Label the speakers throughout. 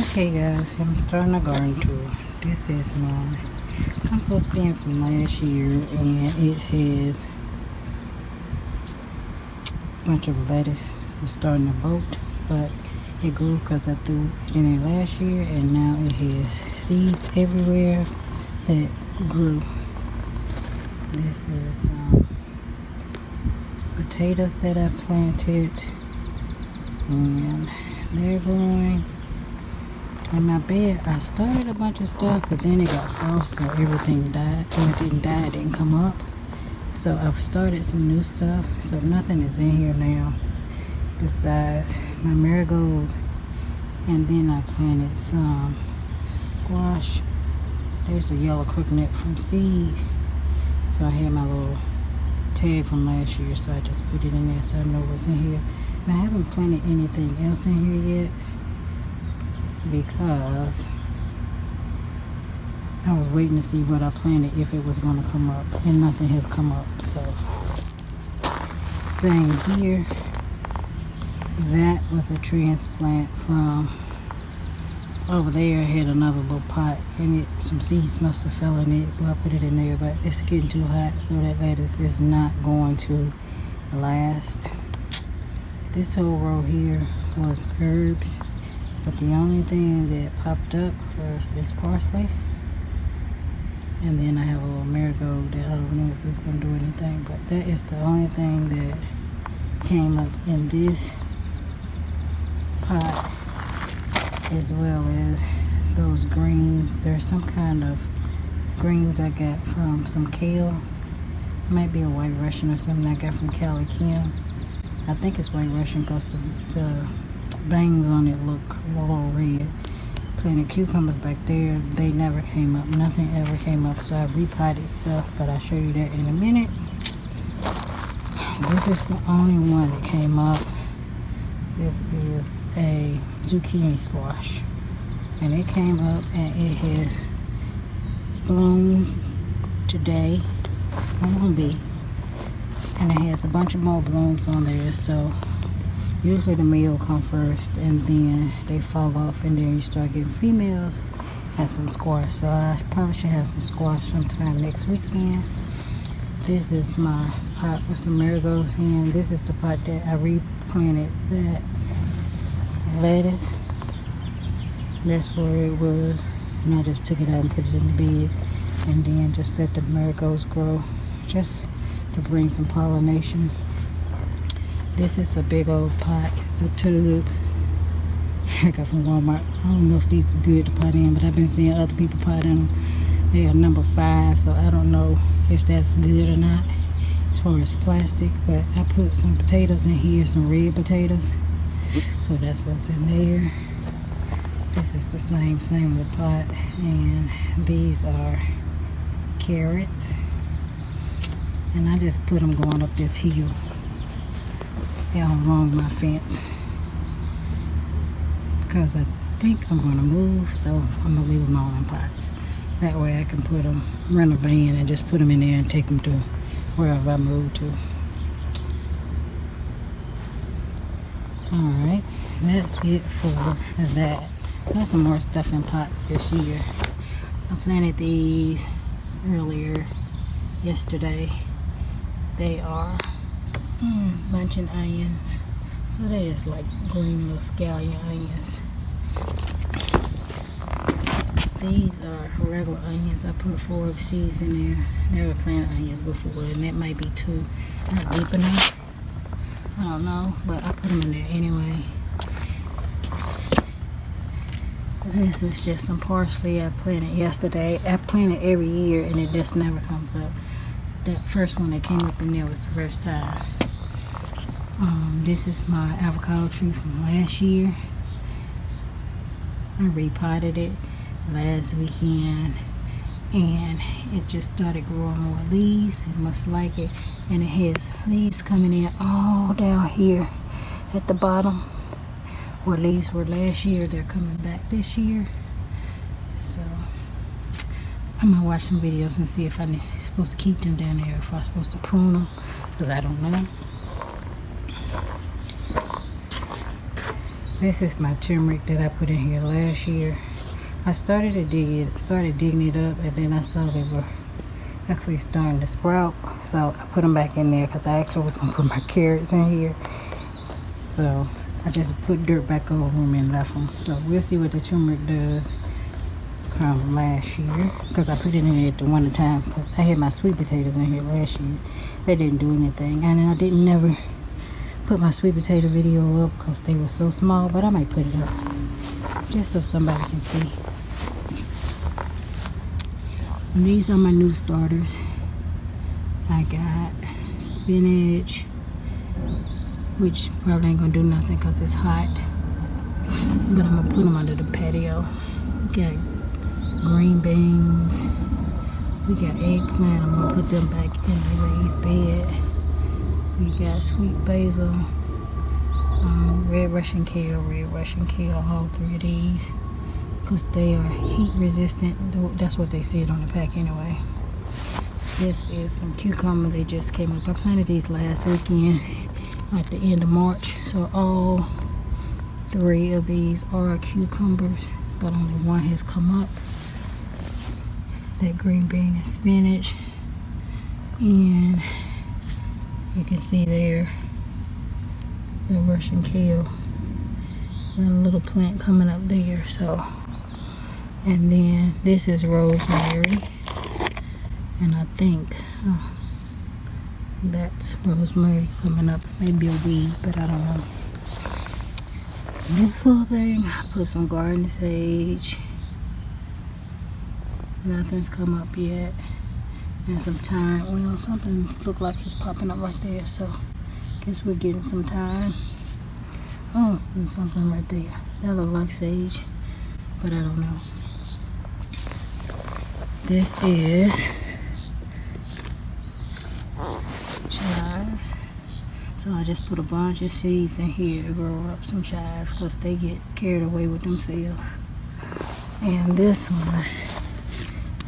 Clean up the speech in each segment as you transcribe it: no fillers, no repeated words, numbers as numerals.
Speaker 1: Okay guys, I'm starting a garden tour. This is my compost bin from last year, and it has a bunch of lettuce. It's starting to bolt, but it grew because I threw it in there last year, and now it has seeds everywhere that grew. This is potatoes that I planted, and they're growing. In my bed, I started a bunch of stuff, but then it got frost, so everything died. Well, it didn't die, it didn't come up. So I've started some new stuff, so nothing is in here now besides my marigolds. And then I planted some squash. There's a yellow crookneck from seed. So I had my little tag from last year, so I just put it in there so I know what's in here. And I haven't planted anything else in here yet, because I was waiting to see what I planted, if it was going to come up, and nothing has come up. So same here, that was a transplant from over there. I had another little pot and some seeds must have fell in it, so I put it in there, but it's getting too hot, so that lettuce is not going to last. This whole row here was herbs, but the only thing that popped up was this parsley. And then I have a little marigold that I don't know if it's going to do anything, but that is the only thing that came up in this pot, as well as those greens. There's some kind of greens I got from some kale. Might be a white Russian or something I got from Cali Kim. I think it's white Russian because the bangs on it look a little red. Planted cucumbers back there, they never came up. Nothing ever came up, so I repotted stuff, but I'll show you that in a minute. This is the only one that came up. This is a zucchini squash, and it came up and it has bloomed today on B, and it has a bunch of more blooms on there. So usually the male come first, and then they fall off, and then you start getting females have some squash. So I probably should have some squash sometime next weekend. This is my pot with some marigolds in. This is the pot that I replanted that lettuce. That's where it was, and I just took it out and put it in the bed, and then just let the marigolds grow, just to bring some pollination. This is a big old pot. It's a tube I got from Walmart. I don't know if these are good to pot in, but I've been seeing other people pot in them. They are number 5, so I don't know if that's good or not as far as plastic. But I put some potatoes in here, some red potatoes. So that's what's in there. This is the same with pot. And these are carrots. And I just put them going up this hill along my fence, because I think I'm going to move, so I'm going to leave them all in pots. That way I can put them, rent a van and just put them in there and take them to wherever I move to. Alright, that's it for that. Got some more stuff in pots this year. I planted these earlier yesterday. They are bunching onions, so they just like green little scallion onions. These are regular onions. I put 4 seeds in there. Never planted onions before, and that might be too not deep enough. I don't know, but I put them in there anyway. This is just some parsley I planted yesterday. I plant it every year and it just never comes up. That first one that came up in there was the first time. This is my avocado tree from last year. I repotted it last weekend, and it just started growing more leaves. It must like it, and it has leaves coming in all down here at the bottom where leaves were last year. They're coming back this year. So I'm gonna watch some videos and see if I'm supposed to keep them down there, if I'm supposed to prune them, because I don't know. This is my turmeric that I put in here last year. I started digging it up, and then I saw they were actually starting to sprout, so I put them back in there because I actually was going to put my carrots in here. So I just put dirt back over them and left them. So we'll see what the turmeric does from last year, because I put it in there at the one time because I had my sweet potatoes in here last year. They didn't do anything, and I didn't never put my sweet potato video up because they were so small, but I might put it up just so somebody can see. And these are my new starters. I got spinach, which probably ain't gonna do nothing because it's hot, but I'm gonna put them under the patio. Got green beans. We got eggplant. I'm gonna put them back in the raised bed. We got sweet basil, red Russian kale, all three of these, because they are heat resistant. That's what they said on the pack anyway. This is some cucumber. They just came up. I planted these last weekend at the end of March, so all three of these are cucumbers, but only one has come up. That green bean and spinach, and you can see there the Russian kale and a little plant coming up there. So, and then this is rosemary, and I think that's rosemary coming up. Maybe a weed, but I don't know. This little thing, I put some garden sage. Nothing's come up yet. And some thyme. Well, something looks like it's popping up right there, so guess we're getting some thyme. Oh, and something right there. That looks like sage, but I don't know. This is chives. So I just put a bunch of seeds in here to grow up some chives, because they get carried away with themselves. And this one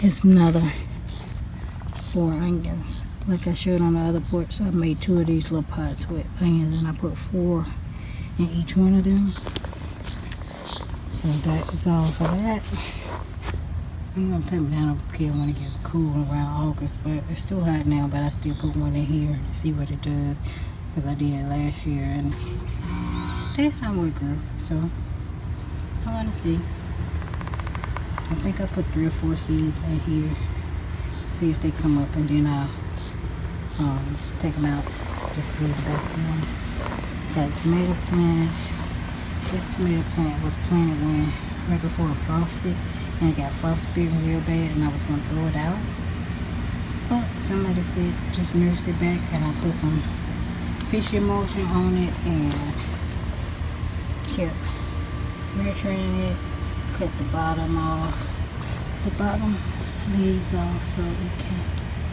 Speaker 1: is another 4 onions. Like I showed on the other porch, I made 2 of these little pots with onions, and I put 4 in each one of them. So that is all for that. I'm gonna put them down up here when it gets cool around August, but it's still hot now, but I still put one in here to see what it does, because I did it last year and they somewhat grew. So I want to see. I think I put 3 or 4 seeds in here, see if they come up, and then I'll take them out, just leave the best one. Got a tomato plant. This tomato plant was planted right before it frosted, and it got frostbitten real bad, and I was going to throw it out, but somebody said just nurse it back, and I put some fish emulsion on it and kept nurturing it. Cut the bottom leaves off so it can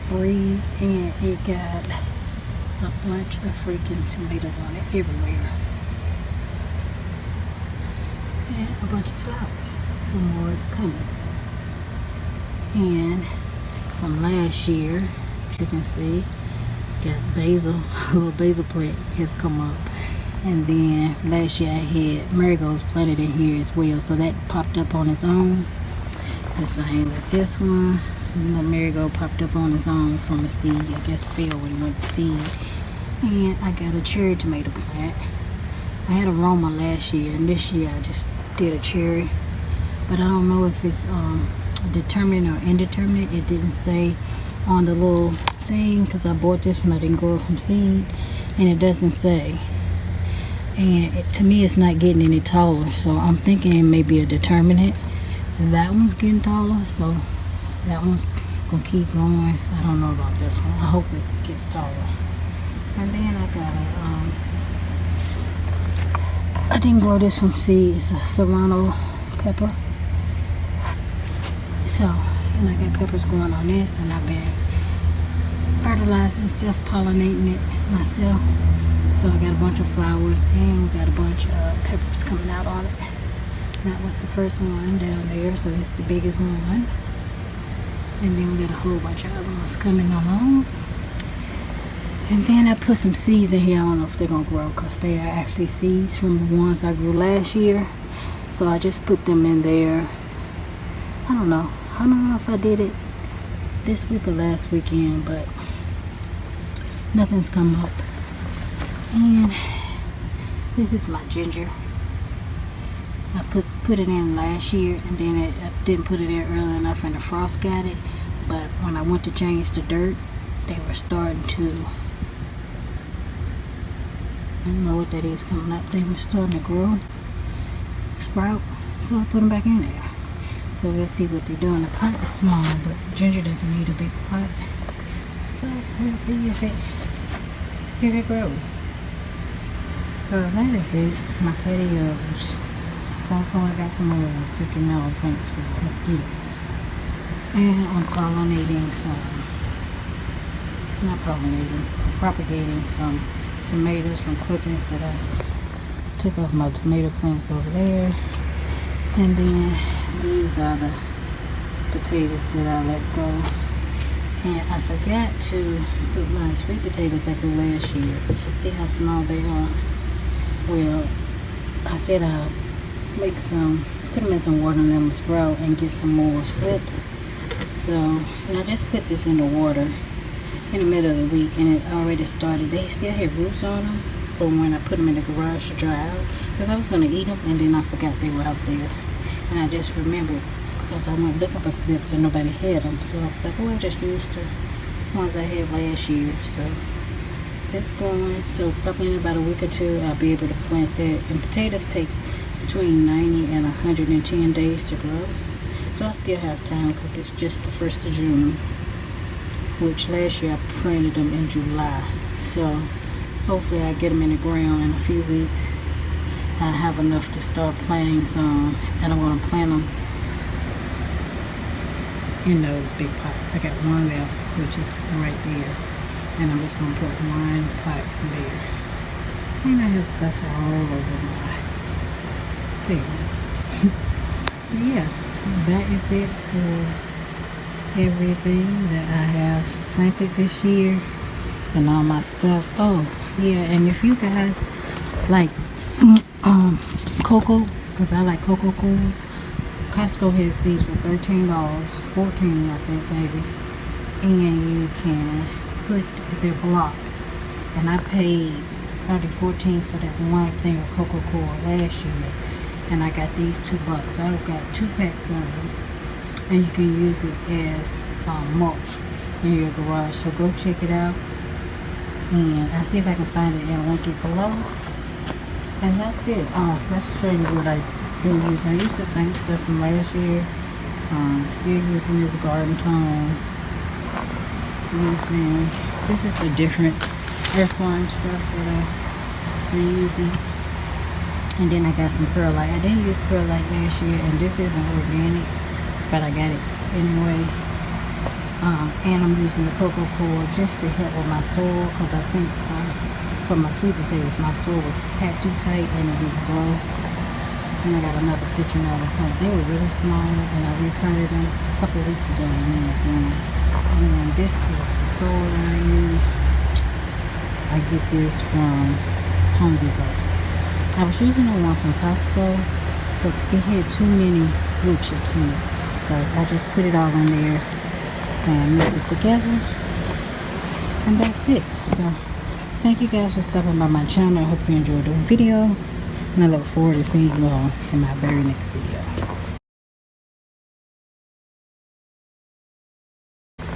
Speaker 1: breathe, and it got a bunch of freaking tomatoes on it everywhere, and a bunch of flowers. Some more is coming. And from last year, as you can see, got basil. A little basil plant has come up. And then last year I had marigolds planted in here as well, so that popped up on its own. The same with this one. The marigold popped up on its own from a seed. I guess fell when it went to seed. And I got a cherry tomato plant. I had a Roma last year, and this year I just did a cherry. But I don't know if it's determinate or indeterminate. It didn't say on the little thing, because I bought this one. I didn't grow it from seed, and it doesn't say. And to me, it's not getting any taller, so I'm thinking it may be a determinate. That one's getting taller, so that one's gonna keep growing. I don't know about this one. I hope it gets taller. And then I got I didn't grow this from seed. It's a serrano pepper. So, and I got peppers growing on this, and I've been fertilizing, self-pollinating it myself. So I got a bunch of flowers, and we got a bunch of peppers coming out on it. That was the first one down there, so it's the biggest one. And then we got a whole bunch of other ones coming along. And then I put some seeds in here. I don't know if they're gonna grow because they are actually seeds from the ones I grew last year. So I just put them in there. I don't know if I did it this week or last weekend, but nothing's come up. And this is my ginger. I put it in last year, and then I didn't put it in early enough and the frost got it. But when I went to change the dirt, they were starting to, I don't know what that is coming up. They were starting to grow, sprout. So I put them back in there. So we'll see what they're doing. The pot is small, but ginger doesn't need a big pot. So we'll see if it grows. So that is it. My patio is I got some more citronella plants for mosquitoes. And I'm propagating some tomatoes from clippings that I took off my tomato plants over there. And then these are the potatoes that I let go. And I forgot to put my sweet potatoes I grew last year. See how small they are? Well, I said I'll make some, put them in some water and let them sprout and get some more slips. So, and I just put this in the water in the middle of the week, and it already started. They still have roots on them from when I put them in the garage to dry out, because I was going to eat them and then I forgot they were out there. And I just remembered because I went looking for slips and nobody had them. So I was like, oh, I just used the ones I had last year. So it's growing. So probably in about a week or two, I'll be able to plant that. And potatoes take between 90 and 110 days to grow. So I still have time because it's just the 1st of June, which last year I planted them in July. So hopefully I get them in the ground in a few weeks. I have enough to start planting some, and I'm going to plant them in those big pots. I got one left, which is right there, and I'm just going to put one pot there. And I have stuff all over my thing. Yeah, that is it for everything that I have planted this year and all my stuff. Oh yeah, and if you guys like cocoa, because I like cocoa cool, Costco has these for $13, $14 I think maybe, and you can put their blocks. And I paid probably $14 for that one thing of cocoa cool last year, and I got these $2. I got 2 packs of them, and you can use it as mulch in your garage. So go check it out, and I'll see if I can find it and link it below. And that's it. Let's show you what I've been using. I used the same stuff from last year. Still using this garden tone. This is a different earthworm stuff that I've been using. And then I got some perlite. I didn't use perlite last year, and this isn't organic, but I got it anyway. And I'm using the cocoa coir just to help with my soil, because I think for my sweet potatoes, my soil was packed too tight and it didn't grow. And I got another citronella plant. They were really small, and I replanted them a couple of weeks ago, and then they're growing. And this is the soil that I use. I get this from Home Depot. I was using the one from Costco, but it had too many wood chips in it. So I just put it all in there and mix it together, and that's it. So thank you guys for stopping by my channel. I hope you enjoyed the video, and I look forward to seeing you all in my very next video.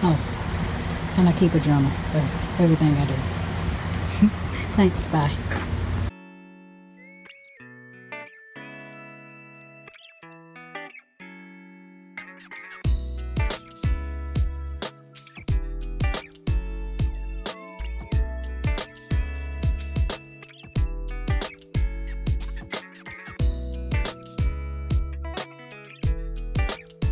Speaker 1: Oh, and I keep a journal of everything I do. Thanks, bye.